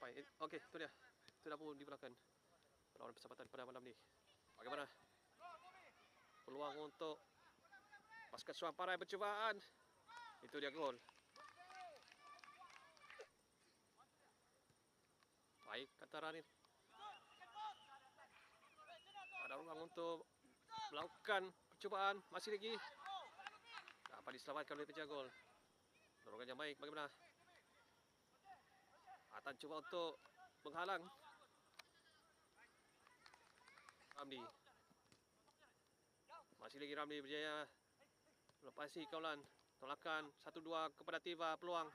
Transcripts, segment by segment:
sampai. Okey, tu dia. Sudah pun dibelakang perlawanan persahabatan pada malam ni. Bagaimana peluang untuk pasukan Suamparai percubaan? Itu dia gol. Baik kata Ranil. Ada ruang untuk melakukan percubaan. Masih lagi. Dapat diselamatkan oleh penjaga gol. Dorongan yang baik. Bagaimana? Atan cuba untuk menghalang. Ramli. Masih lagi Ramli berjaya melepasi kawalan. Tolakan 1-2 kepada Tiva peluang.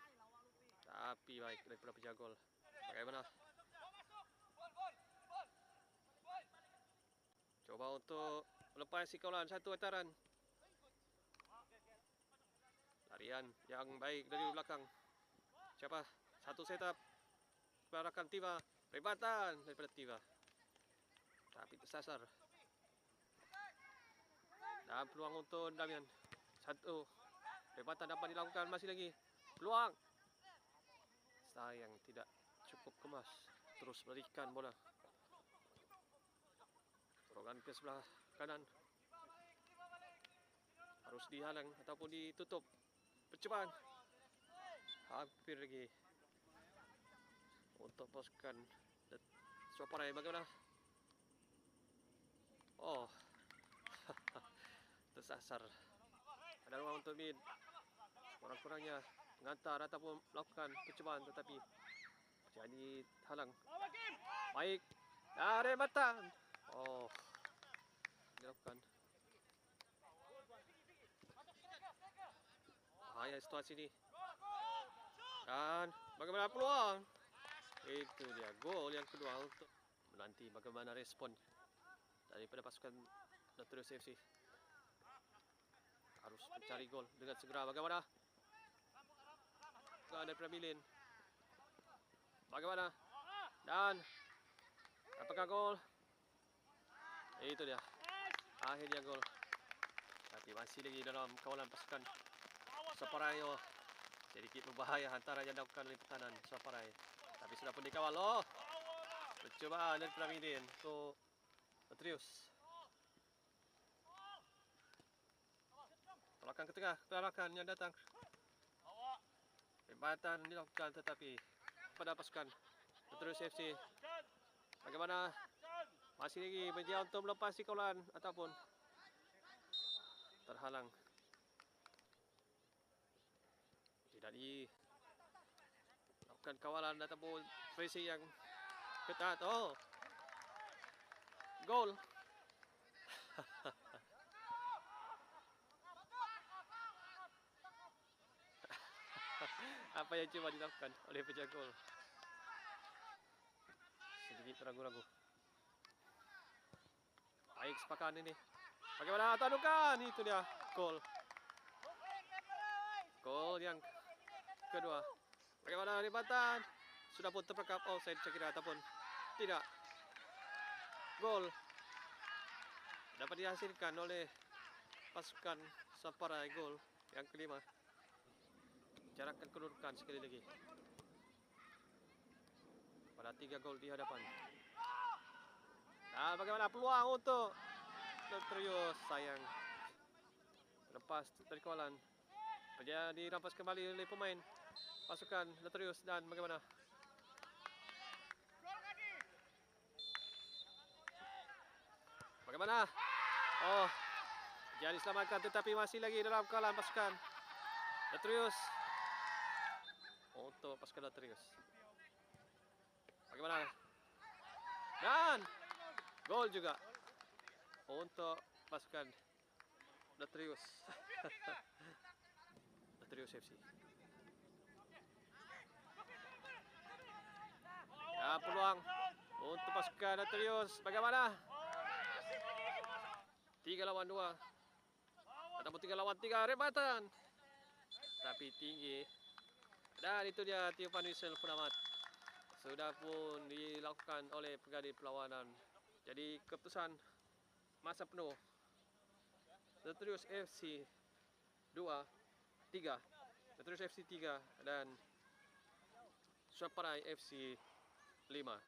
Tapi baik daripada penjaga gol. Bagaimana? Coba untuk melepasi kawalan satu hantaran. Larian yang baik dari belakang. Siapa? Satu setup. Barakan Tiva. Rebatan daripada Tiva. Tapi tersasar. Dan peluang untuk Damian. Satu. Rebatan dapat dilakukan masih lagi. Peluang. Sayang tidak cukup kemas. Terus berikan bola. Dorongan ke sebelah kanan. Harus dihalang ataupun ditutup. Percubaan. Hampir lagi. Untuk pasukan Suamparai bagaimana? Oh. Tersasar. Ada ruang untuk mid. Kurang-kurangnya mengantar ataupun melakukan percubaan tetapi jadi halang. Baik. Dari Batan. Oh. Dilakukan. Bahaya situasi ini. Dan bagaimana peluang? Itu dia gol yang kedua untuk menanti bagaimana respon daripada pasukan Notorious FC. Harus mencari gol dengan segera. Bagaimana? Daripada Milin. Bagaimana? Dan apakah gol? Itu dia. Akhirnya gol. Tapi masih lagi dalam kawalan pasukan Suamparai. Sedikit berbahaya antara yang dilakukan oleh pertahanan Suamparai. Tapi sudah pun dikawal. Oh. Percubaan daripada Milin untuk Notorious. Tolakan ke tengah. Tolakan yang datang. Rebatan dilakukan tetapi pada pasukan Notorious FC. Bagaimana? Masih lagi berjaya untuk melepasi kawalan ataupun terhalang. Tidak dilakukan kawalan ataupun pressing yang ketat. Oh. Gol. Apa yang cuba dilakukan oleh penjaga gol? Sedikit ragu-ragu. Baik sepakan ini. Bagaimana tadukan? Itu dia gol. Gol yang kedua. Bagaimana rebatan? Sudah pun terperangkap offside saya kira ataupun tidak. Gol dapat dihasilkan oleh pasukan Suamparai. Gol yang kelima. Jarakkan kedudukan sekali lagi. Pada 3 gol di hadapan. Nah, bagaimana peluang untuk Notorious? Sayang. Lepas dari kawalan. Berjaya dirampas kembali oleh pemain pasukan Notorious. Dan bagaimana? Bagaimana? Oh. Berjaya diselamatkan tetapi masih lagi dalam kawalan pasukan Notorious. Untuk pasukan Notorious. Bagaimana? Dan gol juga untuk pasukan Notorious. Notorious FC. Ya, peluang untuk pasukan Notorious. Bagaimana? 3 lawan 2 ataupun 3 lawan 3. Rebatan tapi tinggi. Dan itu dia tiupan whistle penamat. Sudah pun dilakukan oleh Brigade Perlawanan. Jadi keputusan masa penuh. Notorious FC 2, 3. Notorious FC 3 dan Suamparai FC 5.